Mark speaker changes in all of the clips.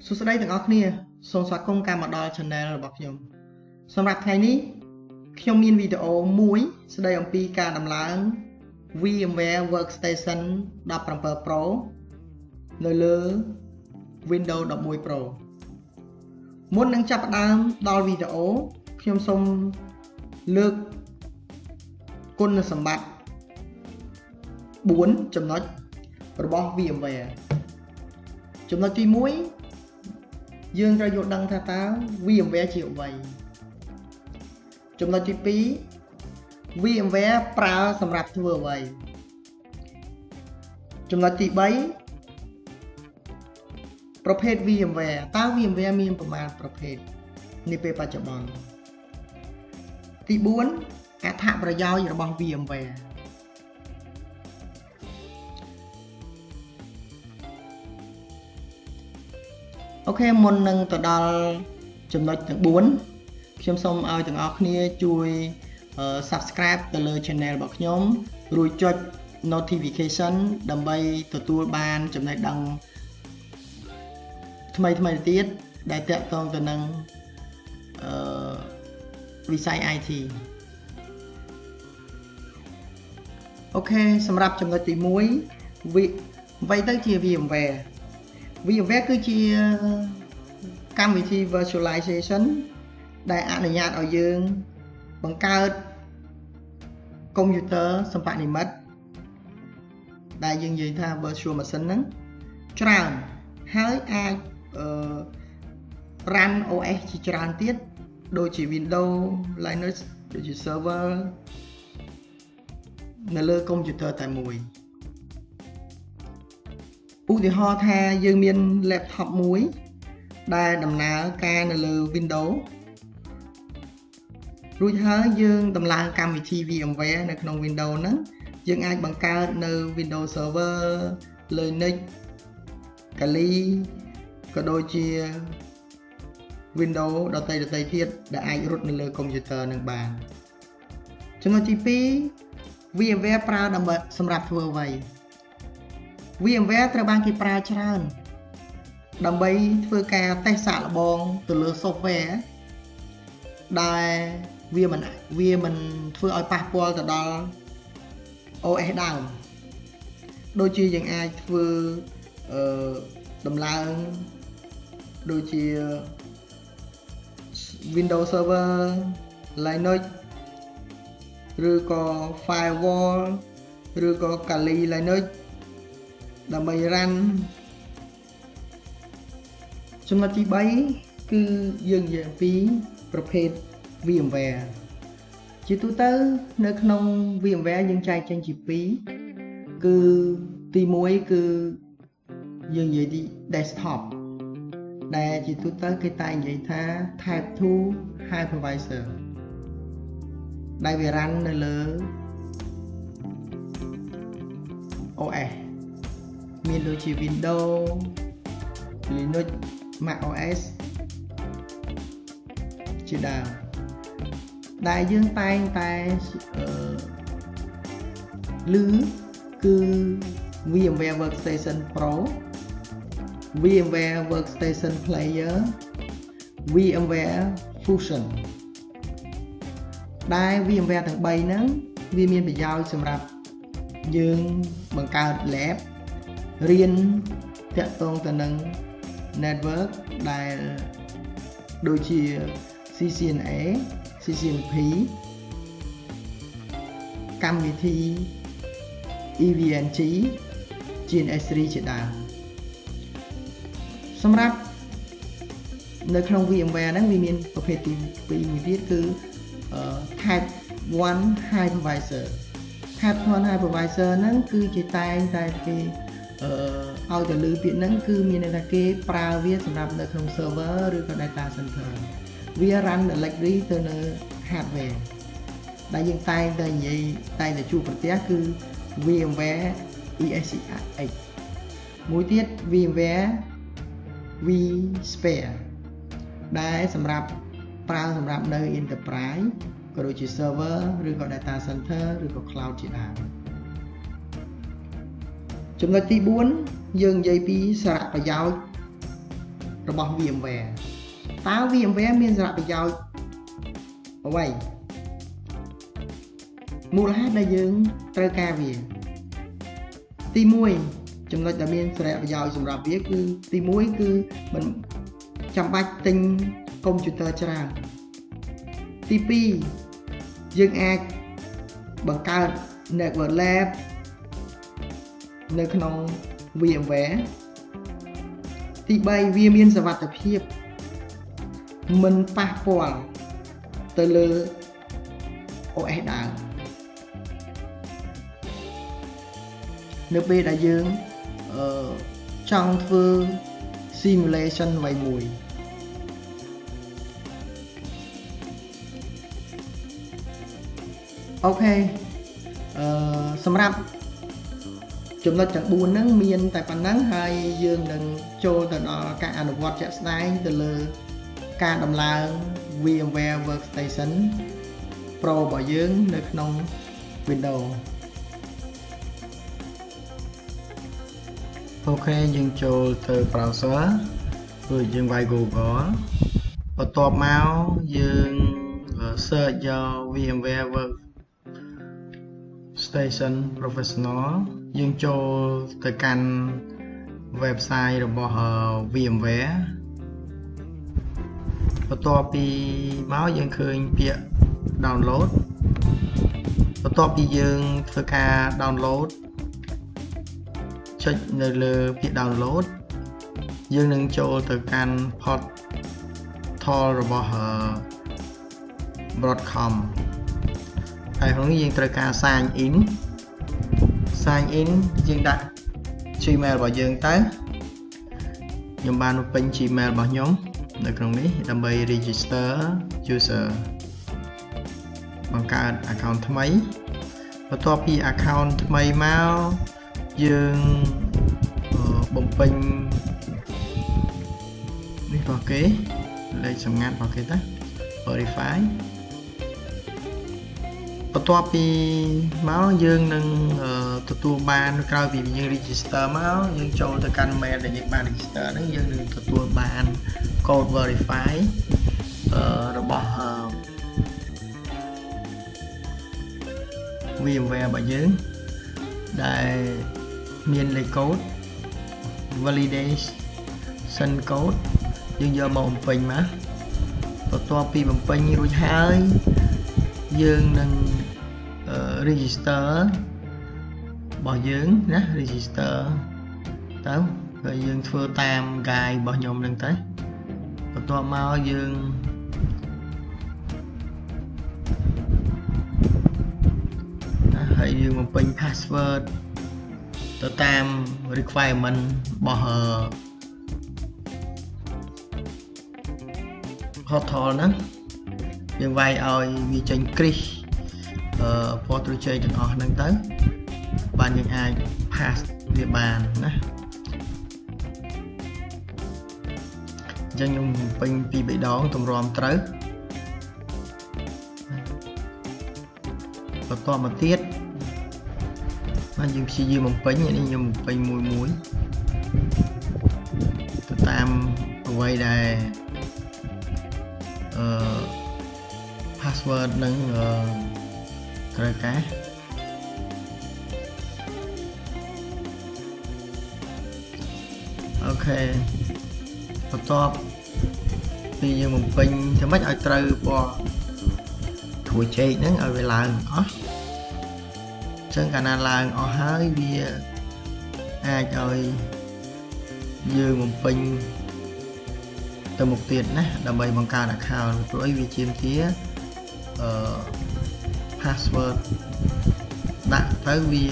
Speaker 1: សួស្តីទាំងអស់គ្នាសូមស្វាគមន៍កម្មមកដល់ Channel របស់ខ្ញុំសម្រាប់ថ្ងៃនេះខ្ញុំមានវីដេអូមួយស្ដីអំពីការដំឡើង VMware Workstation 17 Pro នៅលើ Windows 11 Pro មុននឹងចាប់ផ្ដើមដល់វីដេអូខ្ញុំសូមលើកគុណសម្បត្តិ4ចំណុចរបស់ VMware ចំណុចទី1យើងត្រូវយល់ដឹងថាតើ VMware ជាអ្វីចំណុចទី2 VMware ប្រើសម្រាប់ធ្វើអ្វីចំណុចទី3ប្រភេទ VMware តើ VMware មានប្រមាណប្រភេទនាពេលបច្ចុប្បន្នទី4អត្ថប្រយោជន៍របស់ VMwareអូខេមុននឹងទៅដល់ចំណុចទាំង4ខ្ញុំសូមឲ្យទាំងអស់គ្នាជួយ Subscribe ទៅលើ Channel របស់ខ្ញុំរួចចុច Notification ដើម្បីទទួលបានចំណេះដឹងថ្មីៗទៀតដែលទាក់ទងទៅនឹងវិស័យ IT អូខេសម្រាប់ចំណុចទី1អ្វីទៅជា VMware VMware គឺជាកម្មវិធី Virtualization ដែលអនុញ្ញាតឲ្យយើងបង្កើតកុំព្យូទ័រសម្បនិមិត្តដែលយើងនិយាយថា Virtual Machine ហ្នឹងច្រើនហើយអាច run OS ជាច្រើនទៀតដូចជា Windows Linux ដូចជា server នៅលើកុំព្យូទ័រតែមួយឧទាហរណ៍ថាយើងមាន laptop មួយដែលដំណើរការនៅលើ Windows រួចហើយយើងដំឡើងកម្មវិធី VMware នៅក្នុង Windows ហ្នឹងយើងអាចបង្កើតនៅ Windows Server Linux Kali ក៏ដូចជា Windows ដទៃទៀតដែលអាចរត់នៅលើកុំព្យូទ័រនឹងបានចំណុចទី2 VMware ប្រើដើម្បីសម្រាប់ធ្វើអ្វីVMware ត្រូវបានគេប្រើច្រើនដើម្បីធ្វើការតេស្តសាកល្បងទៅលើ software ដែលវាមិនធ្វើឲ្យប៉ះពាល់ទៅដល់ OS ដើមដូចជាយើងអាចធ្វើដំឡើងដូចជា Windows Server Linux ឬក៏ Firewall ឬក៏ Kali Linux ដើម្បី run ចំណុចទី3គឺយើងនិយាយអំពីប្រភេទ VMware ជាទូទៅនៅក្នុង VMware យើងចែកចេញជា2គឺទី1គឺយើងនិយាយពី desktop ដែលជាទូទៅគេតែនិយាយថា type 2 hypervisor ដែលវា run នៅលើ OS មានដូចជា Windows Linux Mac OS ជាដើមដែលយើងតែងតែឮគឺ VMware Workstation Pro VMware Workstation Player VMware Fusion ដែល VMware ទាំង3ហ្នឹងវាមានប្រយោជន៍សម្រាប់យើងបង្កើត lab រៀនតាក់ទងទៅនឹង network ដែលដូចជា CCNA CCNP កម្មវិធី EVNG GNS3 ជាដើមសម្រាប់នៅក្នុង VMware ហ្នឹងវាមានប្រភេទទី2មួយទៀតគឺ Type 1 Hypervisor Type 1 Hypervisor ហ្នឹងគឺជាតែងតែគេឲ្យទៅលើពាក្យហ្នឹងគឺមានន័យថាគេប្រើវាសម្រាប់នៅក្នុង server ឬក៏ data center វា run directly ទៅនៅ hardware ដែលយើងតែងតែនិយាយតែងតែជួបប្រទះគឺ VMware ESX មួយទៀត VMware vSphere ដែលសម្រាប់ប្រើសម្រាប់នៅ enterprise ក៏ដូចជា server ឬក៏ data center ឬក៏ cloud ជាដើមចំណុចទី4យើងនិយាយពីសារៈប្រយោជន៍ របស់ VMware តើ VMware មានសារៈប្រយោជន៍អ្វីមូលហេតុដែលយើងត្រូវការវាទី1ចំណុចដែលមានសារៈប្រយោជន៍សម្រាប់វាគឺទី1គឺមិនចាំបាច់ទិញកុំព្យូទ័រច្រើនទី2យើងអាចបង្កើត Network Lab នៅក្នុង VMware ទី3វាមានសុវត្ថិភាពមិនប៉ះពាល់ទៅលើ OS ដើមនៅពេលដែលយើងចង់ធ្វើ simulation អ្វីមួយអូខេសម្រាប់ចំណុចទាំង4ហ្នឹងមានតែប៉ុណ្ណឹងហើយយើងនឹងចូលទៅដល់ការអនុវត្តជាក់ស្ដែងទៅលើការដំឡើង VMware Workstation Pro របស់យើងនៅក្នុង Windows អូខេយើងចូលទៅ browser ព្រោះយើងវាយ Google បន្ទាប់មកយើង search យក VMware Workstation Professional យើងចូលទៅកាន់ website របស់ VMware បន្ទាប់ពីមកយើងឃើញពាក្យ download បន្ទាប់ពីយើងធ្វើការ download ចុចនៅលើពាក្យ download យើងនឹងចូលទៅកាន់ portal របស់ Broadcom ហើយក្នុងនេះយើងត្រូវការ sign in យើងដាក់ Gmail របស់យើងទៅខ្ញុំបានពេញ Gmail របស់ខ្ញុំនៅក្នុងនេះដើម្បី register user បង្កើត account ថ្មីបន្ទាប់ពី account ថ្មីមកយើងបំពេញនេះរបស់គេលេខសម្ងាត់របស់គេទៅ verify បន្ទាប់ពីមកយើងនឹងទទួលបានក្រោយពីយើង register មកយើងចូលទៅកាន់ mail ដែលយើងបាន register ហ្នឹងយើងនឹងទទួលបាន code verify របស់ VMware របស់យើងដែលមានលេខកូដ validation code យើងយកមកបំពេញមកបន្ទាប់ពីបំពេញរួចហើយយើងនឹង register របស់យើងណា register ទៅហើយយើងធ្វើតាម guide របស់ខ្ញុំហ្នឹងទៅបន្ទាប់មកយើងហើយយើងបំពេញ password ទៅតាម requirement របស់ portal ហ្នឹងយើងវាយឲ្យវាចេញ គ្រីសពណ៌ត្រជាទាំងអស់ហ្នឹងទៅបានយើងអាច pass វាបានណាអញ្ចឹងខ្ញុំបំពេញពីរដងទម្រាំត្រូវបន្ទាប់មកទៀតហើយយើងព្យាយាមបំពេញនេះខ្ញុំបំពេញមួយទៅតាមអ្វីដែល password នឹងត្រូវការអូខេបន្ទាប់ពីយើងបំពេញធ្វើម៉េចឲ្យត្រូវពណ៌ត្រួយចេកហ្នឹងឲ្យវាឡើងអស់អញ្ចឹងកាលណាឡើងអស់ហើយវាអាចឲ្យយើងបំពេញទៅមុខទៀតណាដើម្បីបង្កើត account ព្រោះវាជាជាpassword ដាក់ទៅវា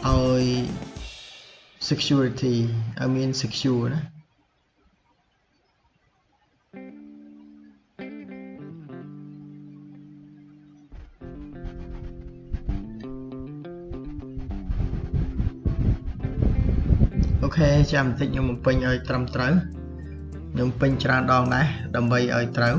Speaker 1: ឲ្យ security ឲ្យមាន secure ណាអូខេចាំបន្តិចខ្ញុំបំពេញឲ្យត្រឹមត្រូវខ្ញុំពេញច្រើនដងដែរដើម្បីឲ្យត្រូវ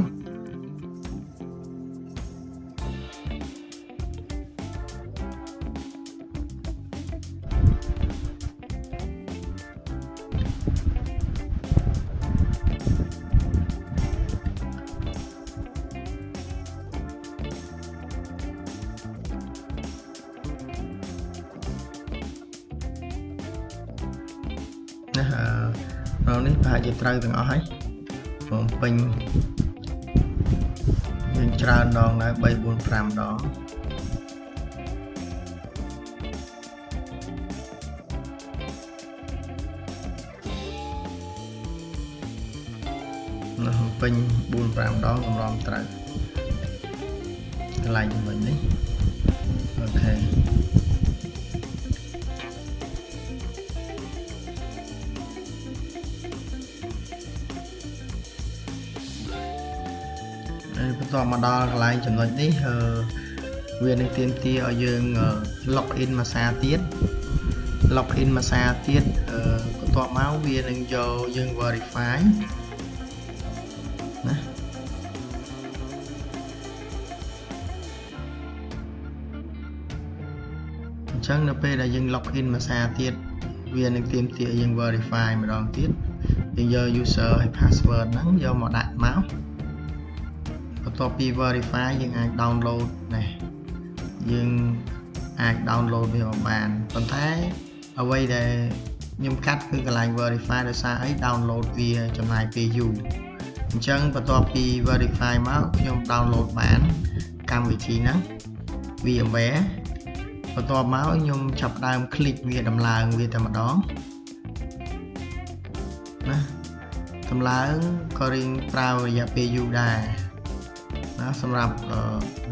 Speaker 1: ណារងនេះប្រហែលជាត្រូវទាំងអស់ហើយបំពេញយើងច្រើនដងដែរ3 4 5ដងពេញ 4 5 ដងកម្រងត្រូវកន្លែងវិញនេះអូខេបន្ទាប់មកដល់កន្លែងចំណុចនេះវានឹងទាមទារឲ្យយើង log in មួយសារទៀត log in មួយសារទៀតបន្ទាប់មកវានឹងយកយើង verify ណាអញ្ចឹងនៅពេលដែលយើង log in មួយសារទៀតវានឹងទាមទារយើង verify ម្ដងទៀតយើងយក user ហើយ password ហ្នឹងយកមកដាក់មកបន្ទាប់ពី verify យើងអាច download ណាយើងអាច download វាមកបានប៉ុន្តែអ្វីដែលខ្ញុំកាត់គឺកន្លែង verify ដោយសារអី download វាចំណាយពេលយូរអញ្ចឹងបន្ទាប់ពី verify មកខ្ញុំ download បានកម្មវិធីហ្នឹង VMware បន្ទាប់មកខ្ញុំចាប់ដើម click វាដំឡើងវាតែម្ដងណាដំឡើងក៏រៀងប្រើរយៈពេលយូរដែរណាសម្រាប់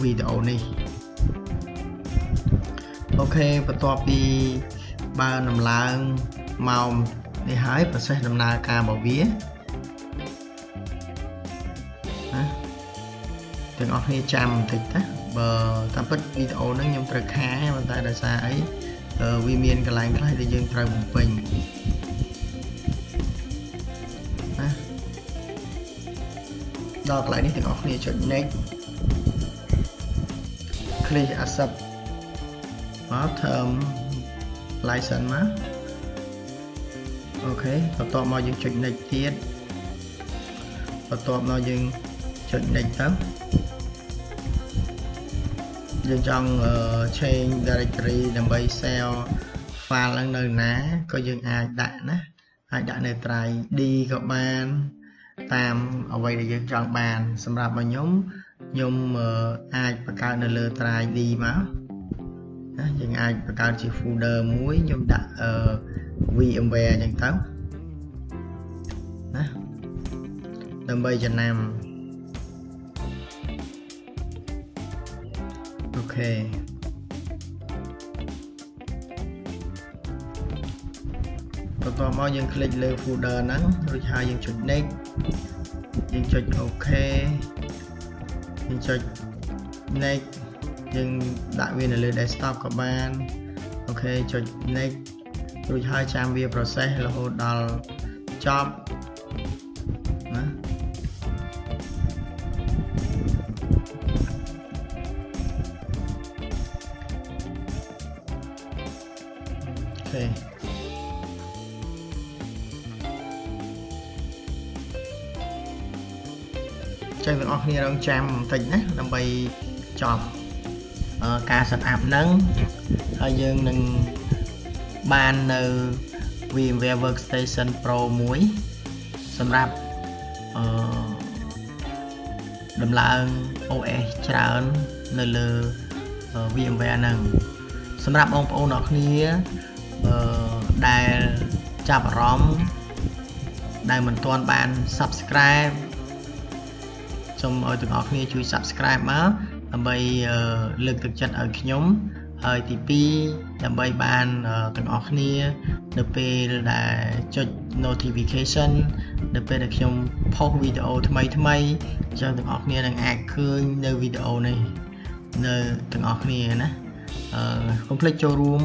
Speaker 1: វីដេអូនេះអូខេបន្ទាប់ពីបើដំឡើងមកនេះហើយ process ដំណើរការរបស់វាណាទាំងអស់គ្នាចាំបន្តិចណាបើតាមពិតវីដេអូហ្នឹងខ្ញុំត្រូវខែប៉ុន្តែដោយសារអីវាមានកន្លែងខ្លះដែលយើងត្រូវបំពេញណាដល់កន្លែងនេះទាំងអស់គ្នាចុច next click accept មក term license មកអូខេបន្ទាប់មកយើងចុច next ទៀតបន្ទាប់មកយើងចុច next ទៅយើងចង់ change directory ដើម្បី save file ឡើងនៅណាក៏យើងអាចដាក់ណាអាចដាក់នៅ drive D ក៏បានតាមអ្វីដែលយើងចង់បានសម្រាប់របស់ខ្ញុំអាចបង្កើតនៅលើ drive D មកណាយើងអាចបង្កើតជា folder មួយខ្ញុំដាក់ VMware អញ្ចឹងទៅណាដើម្បីចំណាំអូខេបន្ទាប់មកយើងคลิกលើ folder ហ្នឹងរួចហើយយើងចុច next យើងចុច OK យើងចុច next យើងដាក់វានៅលើ desktop ក៏បានអូខេចុច next រួចហើយចាំវា process រហូតដល់ចប់ណាអូខេចឹងទាំងអស់គ្នារងចាំបន្តិចណាដើម្បីចប់ការ set up ហ្នឹងហើយយើងនឹងបាននៅ VMware Workstation Pro 1សម្រាប់ដំឡើង OS ច្រើននៅលើ VMware ហ្នឹងសម្រាប់បងប្អូនអ្នកគ្នាដែលចាប់អារម្មណ៍ដែលមិនទាន់បាន Subscribe សូមឲ្យទាំងអស់គ្នាជួយ Subscribe មកដើម្បីលើកទឹកចិត្តឲ្យខ្ញុំហើយទី2ដើម្បីបានទាំងអស់គ្នានៅពេលដែលចុច notification នៅពេលដែលខ្ញុំ post វីដេអូថ្មីអញ្ចឹងទាំងអស់គ្នានឹងអាចឃើញនៅវីដេអូនេះនៅទាំងអស់គ្នាណាកុំភ្លេចចូលរួម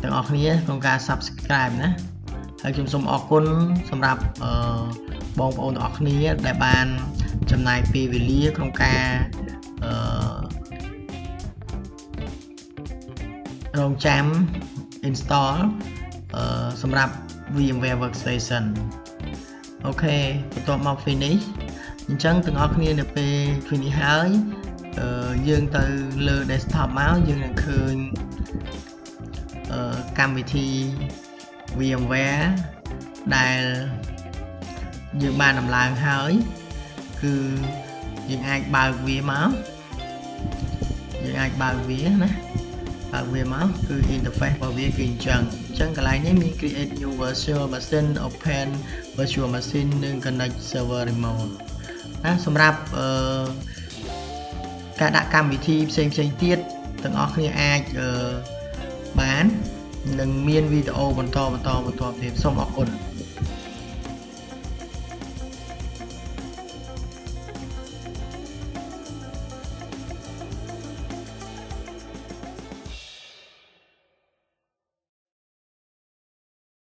Speaker 1: ទាំងអស់គ្នាក្នុងការ Subscribe ណាហើយខ្ញុំសូមអរគុណសម្រាប់បងប្អូនទាំងអស់គ្នាដែលបានចំណាយពេលវេលាក្នុងការរងចាំ install សម្រាប់ VMware Workstation អូខេបន្ទាប់មក finish អញ្ចឹងទាំងអស់គ្នានៅពេល finish ហើយយើងទៅលើ desktop មកយើងនឹងឃើញកម្មវិធី VMware ដែលយើងបានដំឡើងហើយគឺយើងអាចបើកវាមកយើងអាចបើកវាណាបើកវាមកគឺ interface របស់វាគឺអញ្ចឹងកន្លែងនេះមាន create new virtual machine open virtual machine និង connect server remote ណាសម្រាប់ការដាក់កម្មវិធីផ្សេងទៀតទាំងអស់គ្នាអាចបាននឹងមានវីដេអូបន្តទៀតសូមអរគុណ